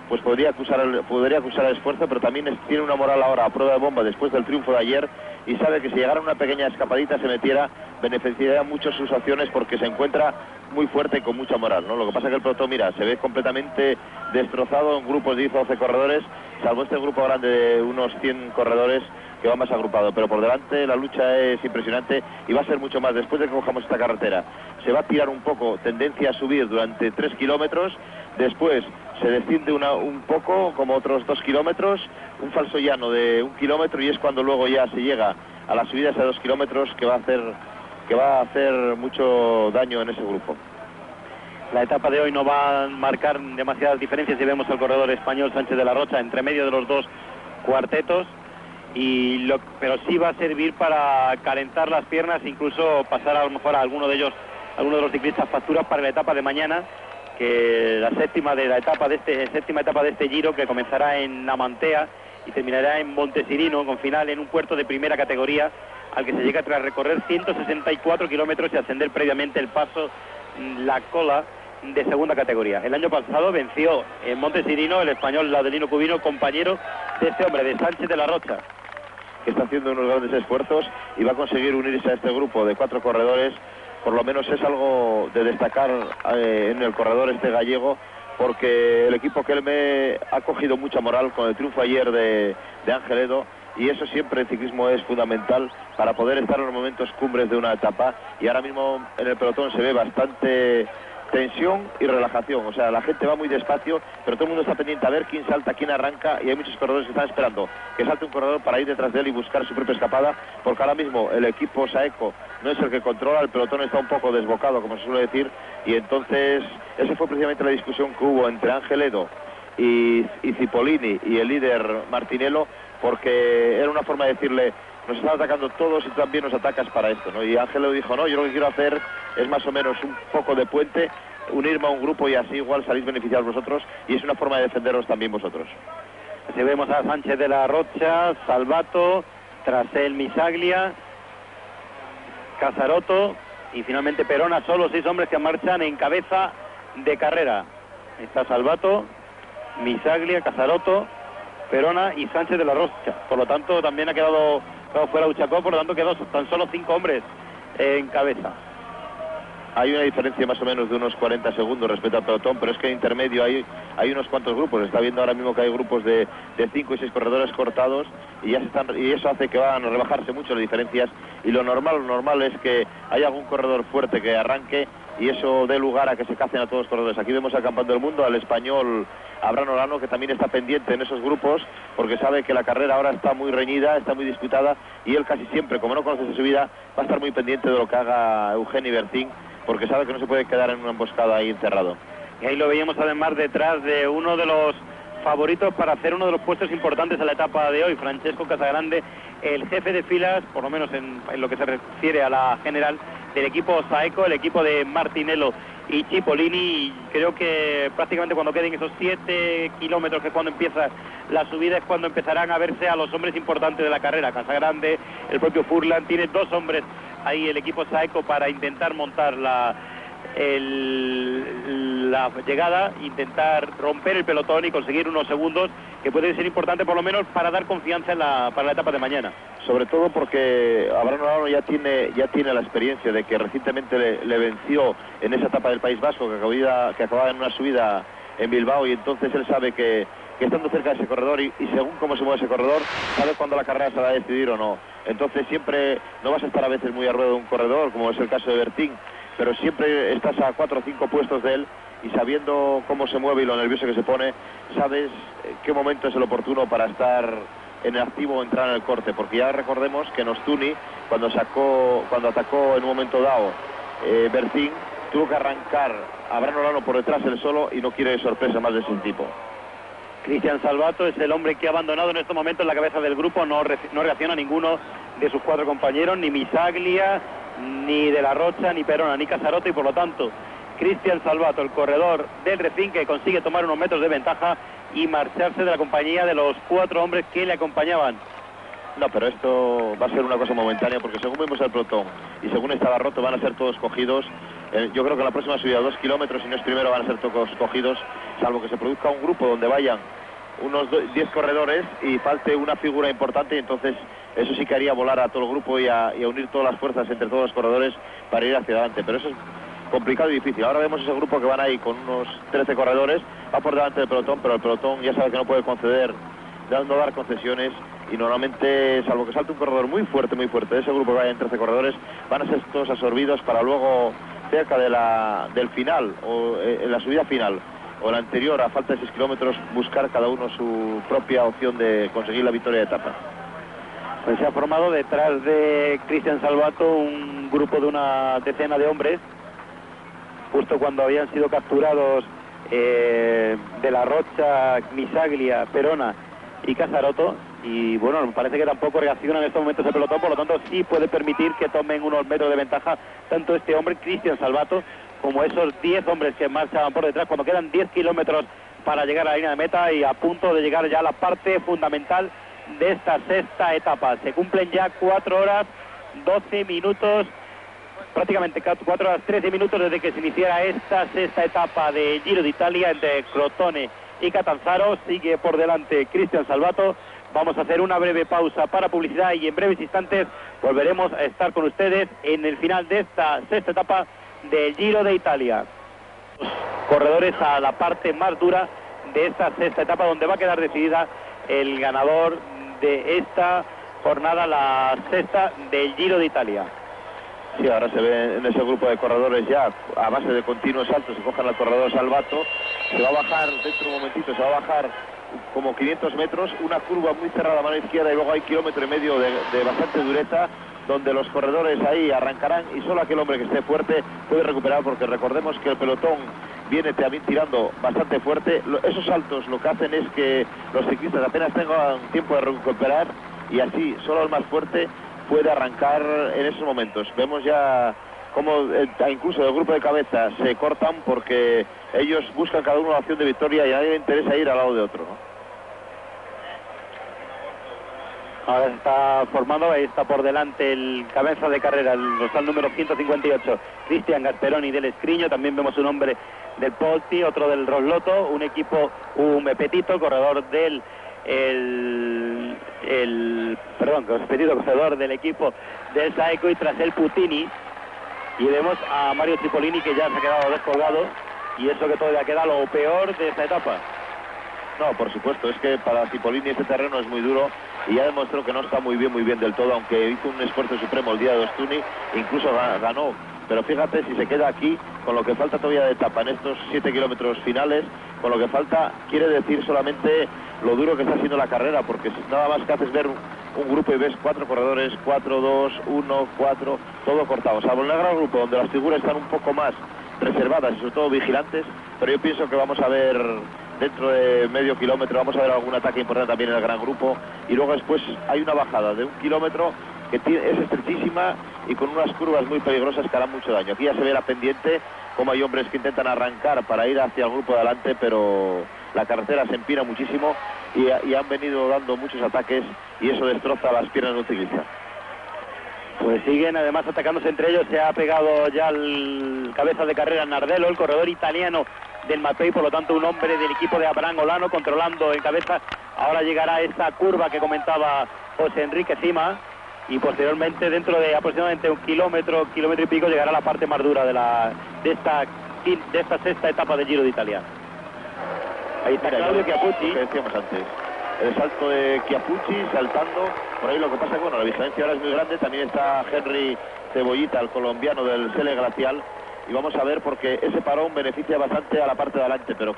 pues podría acusar el esfuerzo, pero también tiene una moral ahora a prueba de bomba después del triunfo de ayer, y sabe que si llegara una pequeña escapadita se metiera, beneficiaría mucho sus acciones porque se encuentra muy fuerte y con mucha moral, ¿no? Lo que pasa es que el pelotón, mira, se ve completamente destrozado en grupos de 10 o 12 corredores, salvo este grupo grande de unos 100 corredores que va más agrupado, pero por delante la lucha es impresionante y va a ser mucho más después de que cojamos esta carretera. Se va a tirar un poco, tendencia a subir durante 3 kilómetros, después se desciende un poco, como otros 2 kilómetros, un falso llano de 1 kilómetro, y es cuando luego ya se llega a las subidas de 2 kilómetros que va a hacer mucho daño en ese grupo. La etapa de hoy no va a marcar demasiadas diferencias si vemos al corredor español Sánchez de la Rocha entre medio de los 2 cuartetos, pero sí va a servir para calentar las piernas, incluso pasar a lo mejor a alguno de los ciclistas facturas para la etapa de mañana, que la séptima etapa de este Giro, que comenzará en Namantea y terminará en Montesirino, con final en un puerto de primera categoría al que se llega tras recorrer 164 kilómetros y ascender previamente el paso La Cola de segunda categoría. El año pasado venció en Montesirino el español Laudelino Cubino, compañero de este hombre, de Sánchez de la Rocha, que está haciendo unos grandes esfuerzos y va a conseguir unirse a este grupo de 4 corredores. Por lo menos es algo de destacar en el corredor este gallego, porque el equipo Kelme ha cogido mucha moral con el triunfo ayer de Ángel Edo, y eso siempre en ciclismo es fundamental para poder estar en los momentos cumbres de una etapa, y ahora mismo en el pelotón se ve bastante tensión y relajación, o sea, la gente va muy despacio, pero todo el mundo está pendiente a ver quién salta, quién arranca, y hay muchos corredores que están esperando que salte un corredor para ir detrás de él y buscar su propia escapada, porque ahora mismo el equipo Saeco no es el que controla, el pelotón está un poco desbocado, como se suele decir, y entonces esa fue precisamente la discusión que hubo entre Ángel Edo y Cipollini y el líder Martinello, porque era una forma de decirle: nos están atacando todos y tú también nos atacas para esto, ¿no? Y Ángel le dijo: no, yo lo que quiero hacer es más o menos un poco de puente, unirme a un grupo y así igual salís beneficiados vosotros, y es una forma de defenderos también vosotros. Así vemos a Sánchez de la Rocha, Salvato, tras él Misaglia, Casaroto y finalmente Perona. Solo 6 hombres que marchan en cabeza de carrera. Está Salvato, Misaglia, Casaroto, Perona y Sánchez de la Rocha. Por lo tanto también ha quedado fuera Uchakov, por lo tanto quedó tan solo 5 hombres en cabeza. Hay una diferencia más o menos de unos 40 segundos respecto al pelotón, pero es que en intermedio hay unos cuantos grupos. Está viendo ahora mismo que hay grupos de 5 y 6 corredores cortados, y eso hace que van a rebajarse mucho las diferencias, y lo normal es que haya algún corredor fuerte que arranque y eso dé lugar a que se casen a todos los corredores. Aquí vemos al campeón del mundo, al español Abraham Olano, que también está pendiente en esos grupos porque sabe que la carrera ahora está muy reñida, está muy disputada, y él casi siempre, como no conoce su vida, va a estar muy pendiente de lo que haga Eugeni Bertín, porque sabe que no se puede quedar en una emboscada ahí encerrado. Y ahí lo veíamos además detrás de uno de los favoritos para hacer uno de los puestos importantes a la etapa de hoy. Francesco Casagrande, el jefe de filas, por lo menos en lo que se refiere a la general, del equipo Saeco, el equipo de Martinello y Cipollini, y creo que prácticamente cuando queden esos 7 kilómetros, que es cuando empieza la subida, es cuando empezarán a verse a los hombres importantes de la carrera. Casagrande, el propio Furlan, tiene 2 hombres ahí el equipo Saeco para intentar montar la llegada, intentar romper el pelotón y conseguir unos segundos que pueden ser importantes por lo menos para dar confianza para la etapa de mañana. Sobre todo porque Abraham Olano ya tiene la experiencia de que recientemente le venció en esa etapa del País Vasco que acababa en una subida en Bilbao, y entonces él sabe que estando cerca de ese corredor y según cómo se mueve ese corredor, sabe cuándo la carrera se va a decidir o no. Entonces siempre no vas a estar a veces muy a ruedo de un corredor, como es el caso de Bertín, pero siempre estás a 4 o 5 puestos de él, y sabiendo cómo se mueve y lo nervioso que se pone, sabes qué momento es el oportuno para estar en el activo o entrar en el corte, porque ya recordemos que en Ostuni, cuando atacó en un momento dado Bertín, tuvo que arrancar a Abraham Olano por detrás él solo, y no quiere sorpresa más de ese tipo. Cristian Salvato es el hombre que ha abandonado en estos momentos la cabeza del grupo. No reacciona ninguno de sus 4 compañeros, ni Misaglia, ni De la Rocha, ni Perona, ni Casarotto, y por lo tanto Cristian Salvato, el corredor del Refin, que consigue tomar unos metros de ventaja y marcharse de la compañía de los 4 hombres que le acompañaban. No, pero esto va a ser una cosa momentánea, porque según vemos el pelotón y según está Barroto, van a ser todos cogidos. Yo creo que la próxima subida de 2 kilómetros, si no es primero, van a ser todos cogidos, salvo que se produzca un grupo donde vayan unos 10 corredores y falte una figura importante, y entonces eso sí que haría volar a todo el grupo y a unir todas las fuerzas entre todos los corredores para ir hacia adelante, pero eso es complicado y difícil. Ahora vemos ese grupo que van ahí con unos 13 corredores, va por delante del pelotón, pero el pelotón ya sabe que no puede conceder, no dar concesiones, y normalmente, salvo que salte un corredor muy fuerte de ese grupo que vaya en 13 corredores, van a ser todos absorbidos para luego, cerca del final, o en la subida final, o la anterior, a falta de 6 kilómetros, buscar cada uno su propia opción de conseguir la victoria de etapa. Pues se ha formado detrás de Cristian Salvato un grupo de una decena de hombres, justo cuando habían sido capturados De la Rocha, Misaglia, Perona y Casarotto, y bueno, me parece que tampoco reacciona en estos momentos el pelotón, por lo tanto sí puede permitir que tomen unos metros de ventaja tanto este hombre, Cristian Salvato, como esos 10 hombres que marchaban por detrás cuando quedan 10 kilómetros para llegar a la línea de meta y a punto de llegar ya a la parte fundamental de esta 6ª etapa. Se cumplen ya 4 horas 12 minutos, prácticamente 4 horas 13 minutos desde que se iniciara esta 6ª etapa de Giro d'Italia entre Crotone y Catanzaro. Sigue por delante Cristian Salvato. Vamos a hacer una breve pausa para publicidad y en breves instantes volveremos a estar con ustedes en el final de esta 6ª etapa del Giro de Italia. Corredores a la parte más dura de esta 6ª etapa, donde va a quedar decidida el ganador de esta jornada, la 6ª del Giro de Italia. Sí, ahora se ve en ese grupo de corredores ya, a base de continuos saltos, se cojan al corredor Salvato, se va a bajar dentro de un momentito, se va a bajar como 500 metros, una curva muy cerrada a la mano izquierda, y luego hay 1,5 kilómetros de bastante dureza, donde los corredores ahí arrancarán, y solo aquel hombre que esté fuerte puede recuperar, porque recordemos que el pelotón viene también tirando bastante fuerte. Esos saltos lo que hacen es que los ciclistas apenas tengan tiempo de recuperar, y así solo el más fuerte puede arrancar en esos momentos. Vemos ya cómo incluso el grupo de cabeza se cortan, porque ellos buscan cada uno la opción de victoria y a nadie le interesa ir al lado de otro, ¿no? Ahora se está formando, ahí está por delante el cabeza de carrera, el dorsal número 158, Cristian Gasperoni del Escriño. También vemos un hombre del Polti, otro del Rosloto, un equipo, un Petito, corredor del corredor del equipo del Saeco, y tras el Putini, y vemos a Mario Cipollini, que ya se ha quedado descolgado, y eso que todavía queda lo peor de esta etapa. No, por supuesto, es que para Cipollini este terreno es muy duro, y ya demostró que no está muy bien del todo, aunque hizo un esfuerzo supremo el día de Ostuni, incluso ganó. Pero fíjate, si se queda aquí, con lo que falta todavía de etapa en estos 7 kilómetros finales, con lo que falta, quiere decir solamente lo duro que está haciendo la carrera, porque nada más que haces ver un grupo y ves 4 corredores, 4, 2, 1, 4, todo cortado. Salvo en el gran grupo, donde las figuras están un poco más reservadas y sobre todo vigilantes, pero yo pienso que vamos a ver dentro de medio kilómetro. Vamos a ver algún ataque importante también en el gran grupo. Y luego después hay una bajada de 1 kilómetro que es estrechísima y con unas curvas muy peligrosas que harán mucho daño. Aquí ya se ve la pendiente, como hay hombres que intentan arrancar para ir hacia el grupo de adelante, pero la carretera se empina muchísimo y han venido dando muchos ataques y eso destroza las piernas de un ciclista. Pues siguen además atacándose entre ellos. Se ha pegado ya el cabeza de carrera Nardello, el corredor italiano del Mapei, por lo tanto un hombre del equipo de Abraham Olano controlando en cabeza. Ahora llegará esa curva que comentaba José Enrique Cima y posteriormente dentro de aproximadamente 1 kilómetro, kilómetro y pico llegará la parte más dura de esta sexta etapa del Giro de Italia. Ahí está Claudio Chiappucci. Que decíamos antes, el salto de Chiappucci saltando por ahí. Lo que pasa es que bueno, la diferencia ahora es muy grande. También está Henry Cebollita, el colombiano del Sele Glacial, y vamos a ver porque ese parón beneficia bastante a la parte de adelante, pero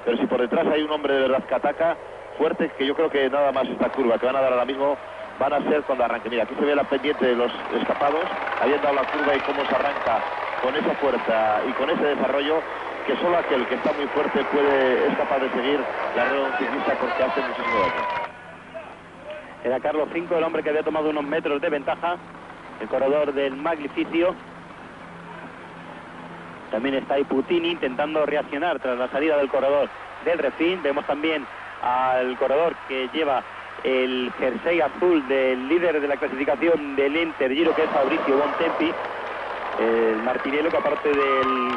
si por detrás hay un hombre de verdad que ataca fuerte, que yo creo que nada más esta curva que van a dar ahora mismo van a ser cuando arranque. Mira, aquí se ve la pendiente de los escapados, habiendo dado la curva y cómo se arranca con esa fuerza y con ese desarrollo, que solo aquel que está muy fuerte es capaz de seguir la rueda de un ciclista porque hace muchísimo daño. Era Carlos V, el hombre que había tomado unos metros de ventaja, el corredor del Maglificio. También está ahí Putini intentando reaccionar tras la salida del corredor del Refin. Vemos también al corredor que lleva el jersey azul del líder de la clasificación del Inter Giro, que es Fabrizio Bontempi, el Martinello, que aparte del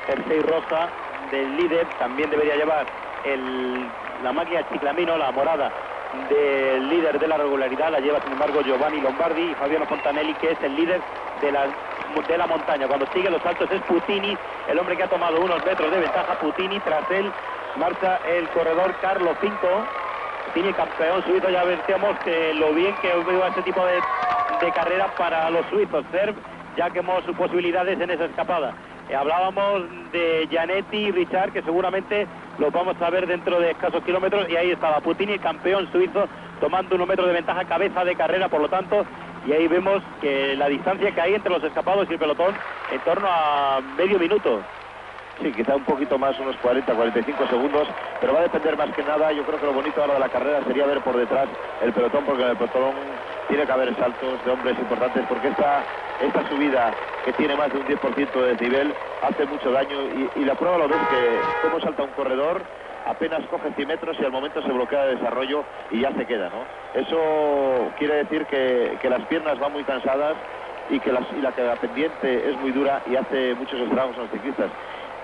jersey rosa del líder también debería llevar la máquina Ciclamino, la morada del líder de la regularidad. La lleva sin embargo Giovanni Lombardi, y Fabiano Fontanelli, que es el líder de la montaña. Cuando sigue los saltos es Putini, el hombre que ha tomado unos metros de ventaja. Putini, tras él marcha el corredor Carlos V. Putini, campeón suizo. Ya decíamos que lo bien que veo este tipo de carrera para los suizos. Cerv, ya que hemos sus posibilidades en esa escapada. Hablábamos de Gianetti y Richard, que seguramente los vamos a ver dentro de escasos kilómetros, y ahí estaba Putini, el campeón suizo, tomando unos metros de ventaja, cabeza de carrera, por lo tanto, y ahí vemos que la distancia que hay entre los escapados y el pelotón en torno a medio minuto. Sí, quizá un poquito más, unos 40, 45 segundos, pero va a depender más que nada. Yo creo que lo bonito ahora de la carrera sería ver por detrás el pelotón, porque en el pelotón tiene que haber saltos de hombres importantes, porque esta subida que tiene más de un 10% de desnivel hace mucho daño, y la prueba lo ves que cómo salta un corredor, apenas coge 100 metros y al momento se bloquea el desarrollo y ya se queda, ¿no? Eso quiere decir que las piernas van muy cansadas y que la pendiente es muy dura y hace muchos estragos a los ciclistas.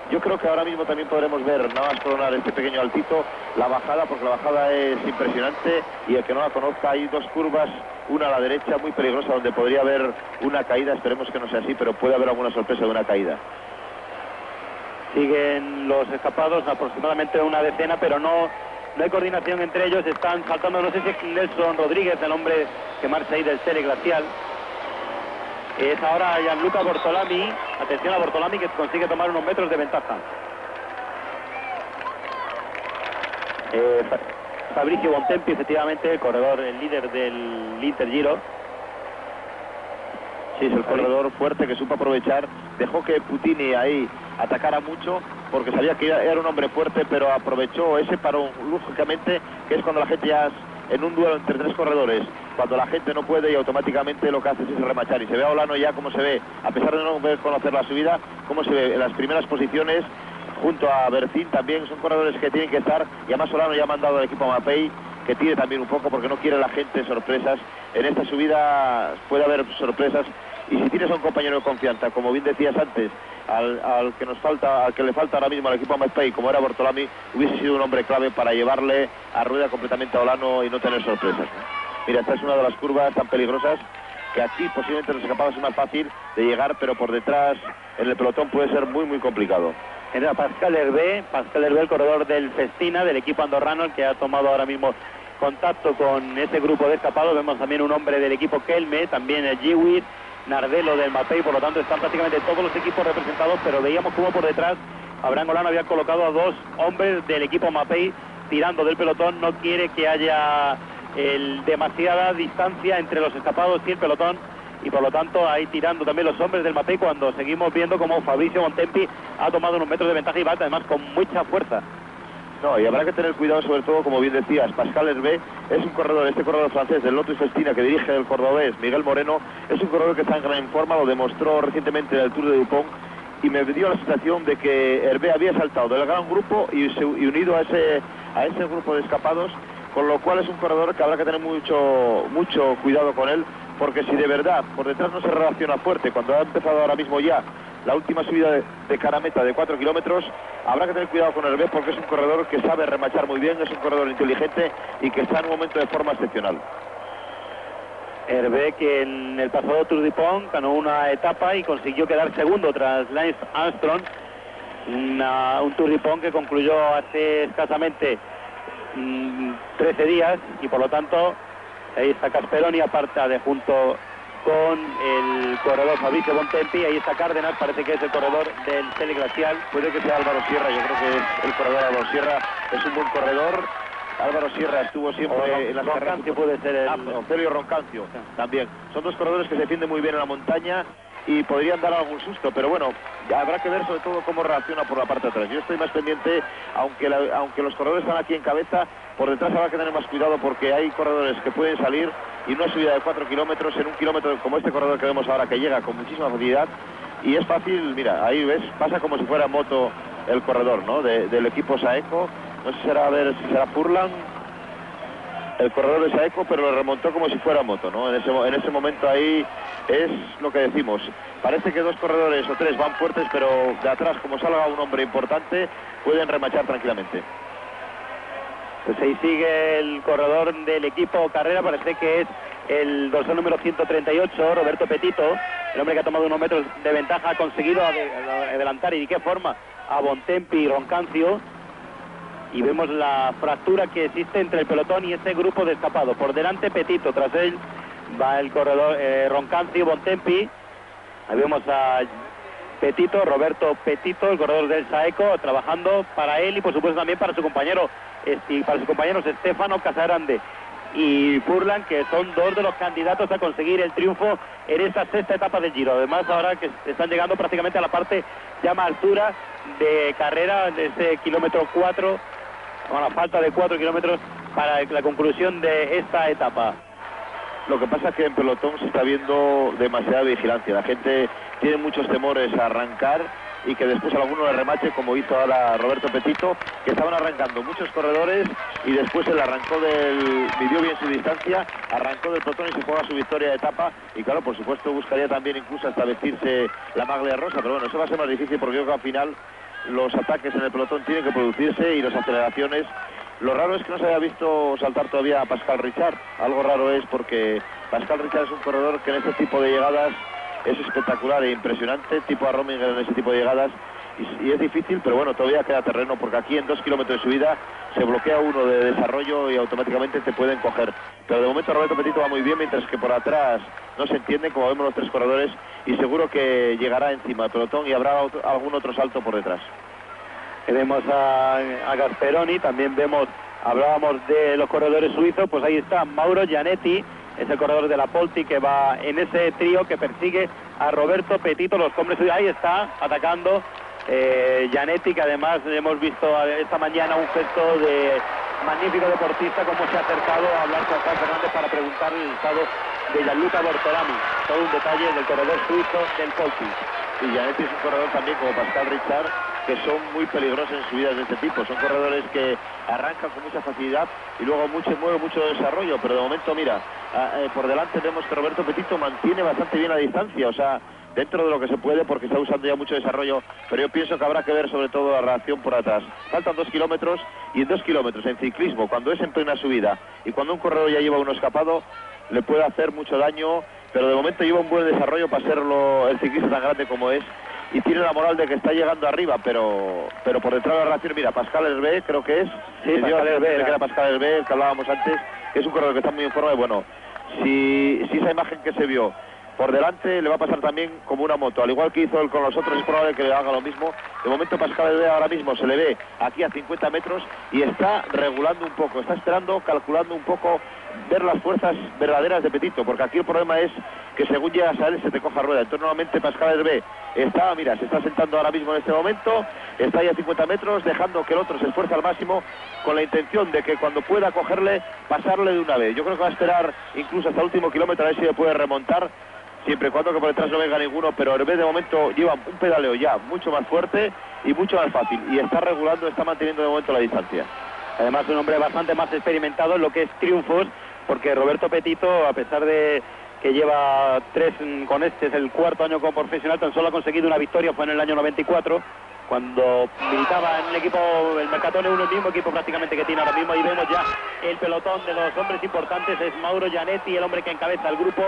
Yo creo que ahora mismo también podremos ver, nada más coronar este pequeño altito, la bajada, porque la bajada es impresionante, y el que no la conozca, hay 2 curvas, una a la derecha muy peligrosa donde podría haber una caída. Esperemos que no sea así, pero puede haber alguna sorpresa de una caída. Siguen los escapados, aproximadamente una decena, pero no hay coordinación entre ellos. Están saltando, no sé si es Nelson Rodríguez, el hombre que marcha ahí del Sele Glacial. Es ahora Gianluca Bortolami. Atención a Bortolami, que consigue tomar unos metros de ventaja. Fabrizio Bontempi, efectivamente, el corredor, el líder del Inter Giro. Sí, es el corredor fuerte que supo aprovechar. Dejó que Putini ahí atacara mucho, porque sabía que era un hombre fuerte, pero aprovechó ese parón lógicamente, que es cuando la gente ya en un duelo entre 3 corredores, cuando la gente no puede, y automáticamente lo que hace es remachar. Y se ve a Olano ya como se ve, a pesar de no conocer la subida, como se ve en las primeras posiciones junto a Bercín. También son corredores que tienen que estar, y además Olano ya ha mandado al equipo Mapei que tire también un poco, porque no quiere la gente sorpresas. En esta subida puede haber sorpresas, y si tienes a un compañero de confianza, como bien decías antes, al que le falta ahora mismo al equipo Mapei, como era Bortolami, hubiese sido un hombre clave para llevarle a rueda completamente a Olano y no tener sorpresas, ¿no? Mira, esta es una de las curvas tan peligrosas que aquí posiblemente los escapados es más fácil de llegar, pero por detrás en el pelotón puede ser muy muy complicado. Era Pascal Hervé, el corredor del Festina, del equipo andorrano, el que ha tomado ahora mismo contacto con ese grupo de escapados. Vemos también un hombre del equipo Kelme, también el Giwit, Nardello del Mapei, por lo tanto están prácticamente todos los equipos representados, pero veíamos cómo por detrás Abraham Olano había colocado a 2 hombres del equipo Mapei tirando del pelotón. No quiere que haya demasiada distancia entre los escapados y el pelotón, y por lo tanto ahí tirando también los hombres del Mapei, cuando seguimos viendo como Fabrizio Bontempi ha tomado unos metros de ventaja y va además con mucha fuerza. No, y habrá que tener cuidado sobre todo, como bien decías, Pascal Hervé es un corredor, este corredor francés del Lotus Festina que dirige el cordobés Miguel Moreno, es un corredor que está en gran forma, lo demostró recientemente en el Tour de Dupont, y me dio la sensación de que Hervé había saltado del gran grupo y unido a ese grupo de escapados, con lo cual es un corredor que habrá que tener mucho cuidado con él, porque si de verdad por detrás no se relaciona fuerte, cuando ha empezado ahora mismo ya la última subida de cara a meta de 4 kilómetros, habrá que tener cuidado con Hervé porque es un corredor que sabe remachar muy bien, es un corredor inteligente y que está en un momento de forma excepcional. Hervé, que en el pasado Tour de Dupont ganó una etapa y consiguió quedar segundo tras Lance Armstrong, un Tour de Dupont que concluyó hace escasamente 13 días, y por lo tanto ahí está Casperoni, aparta de junto con el corredor Fabricio Bontempi, ahí está Cárdenas, parece que es el corredor del Sele Glacial. Puede que sea Álvaro Sierra, yo creo que es el corredor Álvaro Sierra, es un buen corredor. Álvaro Sierra estuvo siempre en las carreras. Roncancio puede ser el... Celio Roncancio también. Son dos corredores que se defienden muy bien en la montaña y podrían dar algún susto, pero bueno, habrá que ver sobre todo cómo reacciona por la parte de atrás. Yo estoy más pendiente, aunque los corredores están aquí en cabeza, por detrás habrá que tener más cuidado porque hay corredores que pueden salir y una subida de 4 kilómetros en un kilómetro como este corredor que vemos ahora que llega con muchísima facilidad y es fácil, mira, ahí ves, pasa como si fuera moto el corredor, ¿no? Del equipo Saeco. No sé si será Furlan, el corredor de Saeco, pero lo remontó como si fuera moto, ¿no? En ese momento ahí es lo que decimos. Parece que dos corredores o tres van fuertes, pero de atrás, como salga un hombre importante, pueden remachar tranquilamente. Pues ahí sigue el corredor del equipo Carrera, parece que es el dorsal número 138, Roberto Petito, el hombre que ha tomado unos metros de ventaja, ha conseguido adelantar, y de qué forma, a Bontempi y Roncancio. Y vemos la fractura que existe entre el pelotón y este grupo de escapado. Por delante Petito, tras él va el corredor Roncancio, Bontempi. Ahí vemos a Petito, Roberto Petito, el corredor del Saeco, trabajando para él y por supuesto también para su compañero y para sus compañeros Stefano Casagrande y Furlan, que son dos de los candidatos a conseguir el triunfo en esta sexta etapa del Giro. Además, ahora que están llegando prácticamente a la parte ya más altura de carrera, de ese kilómetro 4, con la falta de 4 kilómetros para la conclusión de esta etapa. Lo que pasa es que en pelotón se está viendo demasiada vigilancia. La gente tiene muchos temores a arrancar y que después alguno le remache, como hizo ahora Roberto Petito, que estaban arrancando muchos corredores y después él midió bien su distancia, arrancó del pelotón y se juega su victoria de etapa. Y claro, por supuesto buscaría también incluso hasta vestirse la maglia rosa, pero bueno, eso va a ser más difícil porque yo creo que al final los ataques en el pelotón tienen que producirse y las aceleraciones. Lo raro es que no se haya visto saltar todavía a Pascal Richard. Algo raro es porque Pascal Richard es un corredor que en este tipo de llegadas es espectacular e impresionante, tipo a Rominger en ese tipo de llegadas, y es difícil, pero bueno, todavía queda terreno porque aquí en 2 kilómetros de subida se bloquea uno de desarrollo y automáticamente te pueden coger. Pero de momento Roberto Petito va muy bien, mientras que por atrás no se entiende, como vemos los tres corredores, y seguro que llegará encima del pelotón y habrá algún otro salto por detrás. Vemos a Gasperoni, también hablábamos de los corredores suizos, pues ahí está Mauro Gianetti, es el corredor de la Polti que va en ese trío que persigue a Roberto Petito, los hombres suizos. Ahí está atacando Gianetti, que además hemos visto esta mañana un gesto de magnífico deportista, como se ha acercado a hablar con Juan Fernández para preguntarle el estado de Gianluca Bortolami. Todo un detalle del corredor suizo del Polti. Y Gianetti es un corredor también como Pascal Richard, que son muy peligrosos en subidas de este tipo. Son corredores que arrancan con mucha facilidad y luego mueve mucho desarrollo, pero de momento, mira, por delante vemos que Roberto Petito mantiene bastante bien la distancia, o sea, dentro de lo que se puede porque está usando ya mucho desarrollo, pero yo pienso que habrá que ver sobre todo la reacción por atrás. Faltan 2 kilómetros y en 2 kilómetros en ciclismo, cuando es en plena subida y cuando un corredor ya lleva uno escapado, le puede hacer mucho daño, pero de momento lleva un buen desarrollo para ser el ciclista tan grande como es, y tiene la moral de que está llegando arriba, pero por detrás de la reacción, mira, Pascal Hervé creo que es, sí, Pascal Hervé, era Pascal Hervé, el que hablábamos antes, que es un corredor que está muy en forma, y bueno, si esa imagen que se vio por delante le va a pasar también como una moto, al igual que hizo él con los otros, es probable que le haga lo mismo. De momento Pascal Hervé ahora mismo se le ve aquí a 50 metros y está regulando un poco, está esperando, calculando un poco ver las fuerzas verdaderas de Petito, porque aquí el problema es que según llegas a él se te coja rueda. Entonces normalmente Pascal Hervé está, mira, se está sentando ahora mismo en este momento, está ahí a 50 metros, dejando que el otro se esfuerce al máximo, con la intención de que cuando pueda cogerle, pasarle de una vez. Yo creo que va a esperar incluso hasta el último kilómetro a ver si le puede remontar, siempre y cuando que por detrás no venga ninguno, pero Hervé de momento lleva un pedaleo ya mucho más fuerte y mucho más fácil, y está regulando, está manteniendo de momento la distancia. Además un hombre bastante más experimentado en lo que es triunfos, porque Roberto Petito, a pesar de que lleva 3 con este, es el 4º año como profesional, tan solo ha conseguido una victoria, fue en el año 94, cuando militaba en el equipo, el Mercatone, el mismo equipo prácticamente que tiene ahora mismo. Y vemos ya el pelotón de los hombres importantes, es Mauro Gianetti, el hombre que encabeza el grupo,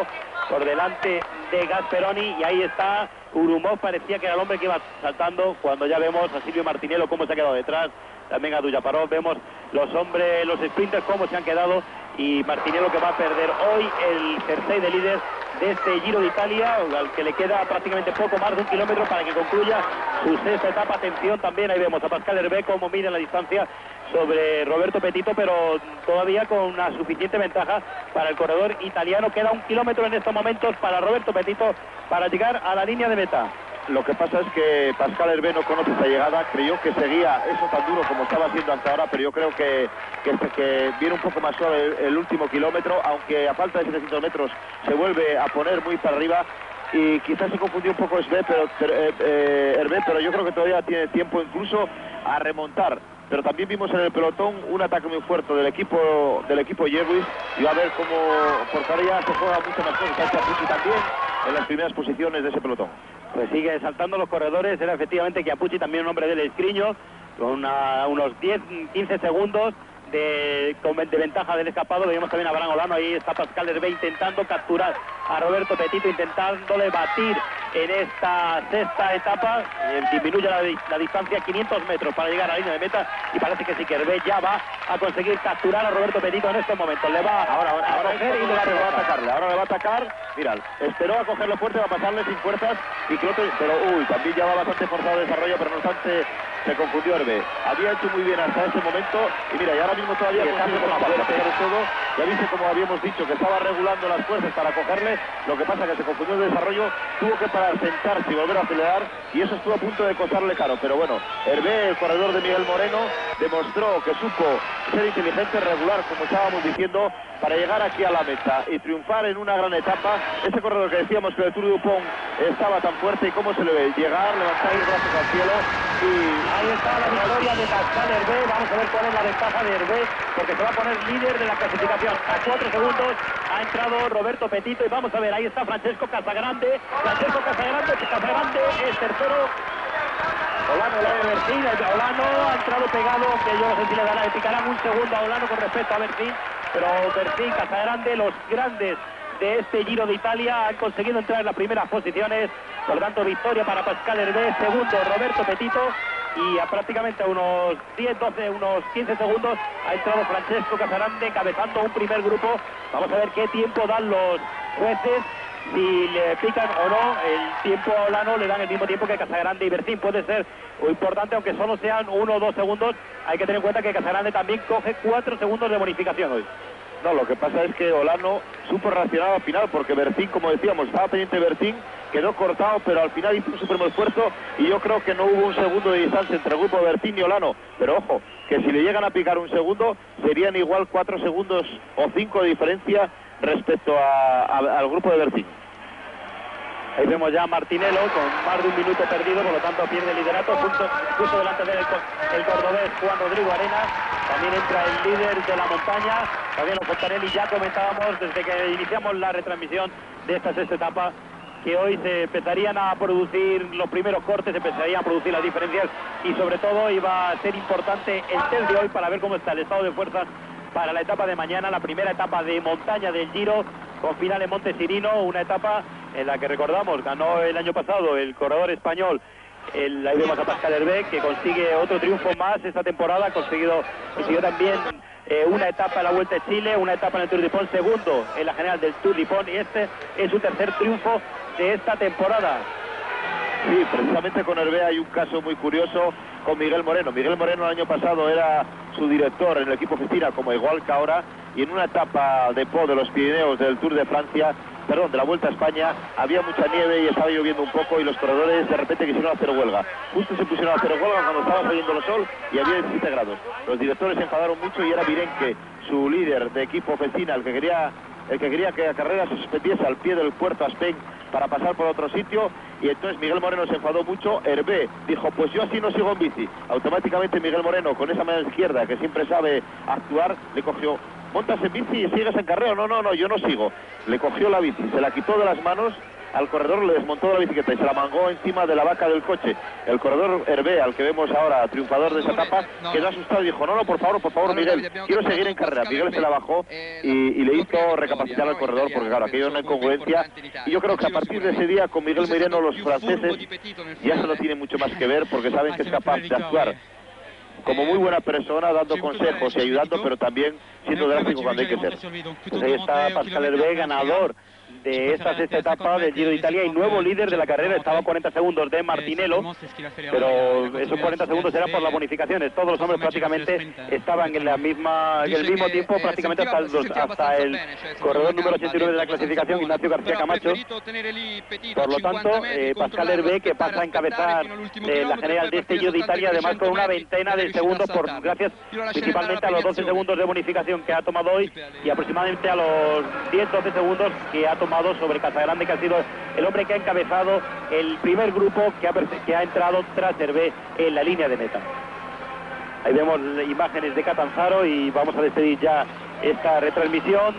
por delante de Gasperoni, y ahí está Urumov, parecía que era el hombre que iba saltando, cuando ya vemos a Silvio Martinello cómo se ha quedado detrás, también a Duyaparov, vemos los hombres, los sprinters cómo se han quedado, y Martinello que va a perder hoy el jersey de líder de este Giro de Italia, al que le queda prácticamente poco más de 1 kilómetro para que concluya su 6ª etapa. Atención también, ahí vemos a Pascal Hervé cómo mide la distancia sobre Roberto Petito, pero todavía con una suficiente ventaja para el corredor italiano. Queda 1 kilómetro en estos momentos para Roberto Petito para llegar a la línea de meta. Lo que pasa es que Pascal Hervé no conoce esta llegada, creyó que seguía eso tan duro como estaba haciendo hasta ahora, pero yo creo que viene un poco más suave el último kilómetro, aunque a falta de 700 metros se vuelve a poner muy para arriba, y quizás se confundió un poco Hervé, pero yo creo que todavía tiene tiempo incluso a remontar. Pero también vimos en el pelotón un ataque muy fuerte del equipo Yewis, y va a ver cómo, porque ahora ya se juega mucho más cosas. Está Chiappucci también en las primeras posiciones de ese pelotón. Pues sigue saltando los corredores, era efectivamente Chiappucci, también un hombre del escriño, con unos 10-15 segundos de ventaja del escapado. Veíamos también a Abraham Olano, ahí está Pascal Hervé intentando capturar a Roberto Petito, intentándole batir en esta 6ª etapa. Disminuye la distancia 500 metros para llegar a la línea de meta, y parece que sí que Hervé ya va a conseguir capturar a Roberto Petito en estos momentos. Le va ahora a coger y le va a atacarle. Ahora le va a atacar, mira, esperó a cogerlo fuerte, va a pasarle sin fuerzas, y creo que, pero también ya va bastante forzado el desarrollo, pero no obstante se confundió Hervé. Había hecho muy bien hasta ese momento, y mira, y ahora mismo todavía consigue más fuerte de todo. Ya viste, como habíamos dicho, que estaba regulando las fuerzas para cogerle, lo que pasa que se confundió el desarrollo, tuvo que parar, sentarse y volver a acelerar, y eso estuvo a punto de costarle caro. Pero bueno, Hervé, el corredor de Miguel Moreno, demostró que supo ser inteligente, regular, como estábamos diciendo, para llegar aquí a la meta y triunfar en una gran etapa. Ese corredor que decíamos que el Tour de Dupont estaba tan fuerte, y cómo se le ve llegar, levantar los brazos al cielo, y ahí está la victoria de Pascal Hervé. Vamos a ver cuál es la ventaja de Hervé, porque se va a poner líder de la clasificación. A 4 segundos ha entrado Roberto Petito, y vamos a ver, ahí está Francesco Casagrande. Casagrande es tercero. Olano ha entrado pegado, que yo no sé si le picarán 1 segundo a Olano con respecto a Bertín, pero Bertín, Casagrande, los grandes de este Giro de Italia, han conseguido entrar en las primeras posiciones. Por lo tanto, victoria para Pascal Hervé, segundo Roberto Petito, y a prácticamente unos 15 segundos ha entrado Francesco Casagrande encabezando un primer grupo. Vamos a ver qué tiempo dan los jueces, si le pican o no. El tiempo a Olano le dan el mismo tiempo que Casagrande y Bertín. Puede ser importante, aunque solo sean 1 o 2 segundos. Hay que tener en cuenta que Casagrande también coge 4 segundos de bonificación hoy. No, lo que pasa es que Olano supo reaccionar al final, porque Bertín, como decíamos, estaba pendiente Bertín, quedó cortado, pero al final hizo un supremo esfuerzo, y yo creo que no hubo 1 segundo de distancia entre el grupo de Bertín y Olano. Pero ojo, que si le llegan a picar 1 segundo, serían igual 4 segundos o 5 de diferencia respecto al grupo de Bertín. Ahí vemos ya a Martinello con más de 1 minuto perdido, por lo tanto pierde el liderato, justo delante del cordobés Juan Rodrigo Arenas. También entra el líder de la montaña, Fabiano Fontanelli. Ya comentábamos desde que iniciamos la retransmisión de esta 6ª etapa que hoy se empezarían a producir los primeros cortes, se empezarían a producir las diferencias, y sobre todo iba a ser importante el test de hoy para ver cómo está el estado de fuerzas para la etapa de mañana, la primera etapa de montaña del Giro, con final en Monte Cirino, una etapa en la que, recordamos, ganó el año pasado el corredor español, ahí vemos a Pascal Hervé, que consigue otro triunfo más esta temporada. Consiguió también una etapa en la Vuelta a Chile, una etapa en el Tour de Dupont, segundo en la general del Tour de Dupont, y este es su 3er triunfo de esta temporada. Sí, precisamente con Hervé hay un caso muy curioso con Miguel Moreno. Miguel Moreno el año pasado era su director en el equipo Festina, como igual que ahora, y en una etapa de Po de los Pirineos del Tour de Francia, perdón, de la Vuelta a España, había mucha nieve y estaba lloviendo un poco y los corredores de repente quisieron hacer huelga. Justo se pusieron a hacer huelga cuando estaba saliendo el sol y había 17 grados. Los directores se enfadaron mucho y era Virenque, su líder de equipo Fecina, el que quería que la carrera se suspendiese al pie del puerto Aspen para pasar por otro sitio, y entonces Miguel Moreno se enfadó mucho. Hervé dijo, pues yo así no sigo en bici. Automáticamente Miguel Moreno, con esa mano izquierda que siempre sabe actuar, le cogió, montas en bici y sigues en carrera. No, yo no sigo. Le cogió la bici, se la quitó de las manos al corredor, le desmontó de la bicicleta y se la mangó encima de la vaca del coche. El corredor Hervé, al que vemos ahora triunfador de esa etapa, quedó asustado y dijo, no, por favor, Miguel, quiero seguir en carrera. Miguel se la bajó y le hizo recapacitar al corredor, porque claro, aquello es una incongruencia. Y yo creo que a partir de ese día con Miguel Moreno los franceses ya se lo tienen mucho más que ver, porque saben que es capaz de actuar como muy buena persona, dando consejos y ayudando, pero también siendo drástico cuando hay que ser. Pues ahí está Pascal Hervé, ganador de esta sexta etapa del Giro de Italia y nuevo líder de la carrera. Estaba a 40 segundos de Martinello, pero esos 40 segundos eran por las bonificaciones. Todos los hombres prácticamente estaban en el mismo tiempo, prácticamente hasta el corredor número 89 de la clasificación, Ignacio García Camacho. Por lo tanto, Pascal Hervé, que pasa a encabezar la general de este Giro de Italia, además con una veintena de segundos, gracias principalmente a los 12 segundos de bonificación que ha tomado hoy y aproximadamente a los 10-12 segundos que ha tomado sobre Casagrande, que ha sido el hombre que ha encabezado el primer grupo que ha entrado tras Hervé en la línea de meta. Ahí vemos imágenes de Catanzaro y vamos a despedir ya esta retransmisión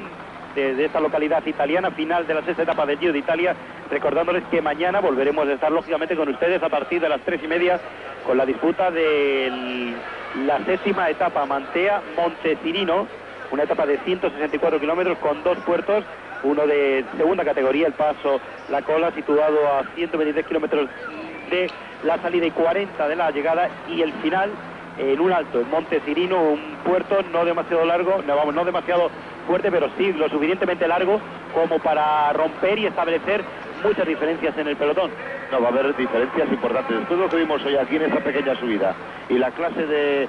de esta localidad italiana, final de la sexta etapa del Giro de Italia, recordándoles que mañana volveremos a estar lógicamente con ustedes a partir de las 3:30 con la disputa de la séptima etapa Mantea-Montecirino, una etapa de 164 kilómetros con dos puertos, uno de segunda categoría, el Paso La Cola, situado a 123 kilómetros de la salida y 40 de la llegada, y el final en un alto, en Montecirino, un puerto no demasiado largo, no demasiado fuerte, pero sí lo suficientemente largo como para romper y establecer muchas diferencias en el pelotón. No, va a haber diferencias importantes. Después de lo que vimos hoy aquí en esta pequeña subida y la clase de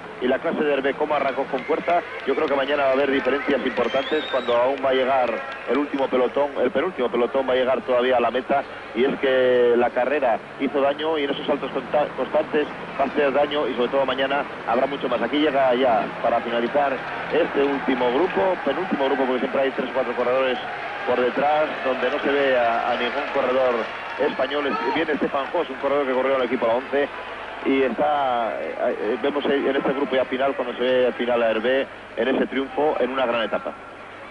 Hervé cómo arrancó con fuerza, yo creo que mañana va a haber diferencias importantes cuando aún va a llegar el último pelotón, el penúltimo pelotón va a llegar todavía a la meta, y es que la carrera hizo daño y en esos saltos constantes va a hacer daño, y sobre todo mañana habrá mucho más. Aquí llega ya para finalizar este último grupo, penúltimo grupo, porque siempre hay 3 o 4 corredores por detrás, donde no se ve a ningún corredor español. Viene Stefan Hoss, un corredor que corrió al equipo a la 11, y vemos en este grupo ya final, cuando se ve al final a Hervé en ese triunfo en una gran etapa.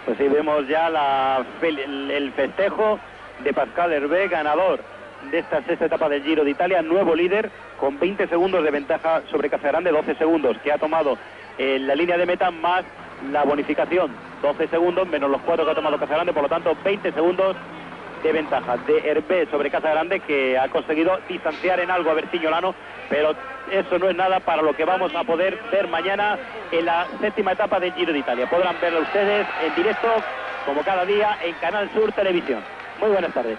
Pues ahí vemos ya el festejo de Pascal Hervé, ganador de esta sexta etapa del Giro de Italia, nuevo líder con 20 segundos de ventaja sobre Casagrande, 12 segundos que ha tomado en la línea de meta más la bonificación, 12 segundos menos los 4 que ha tomado Casagrande, por lo tanto 20 segundos de ventaja de Hervé sobre Casagrande, que ha conseguido distanciar en algo a Bertiñolano, pero eso no es nada para lo que vamos a poder ver mañana en la séptima etapa del Giro de Italia. Podrán verlo ustedes en directo como cada día en Canal Sur Televisión. Muy buenas tardes.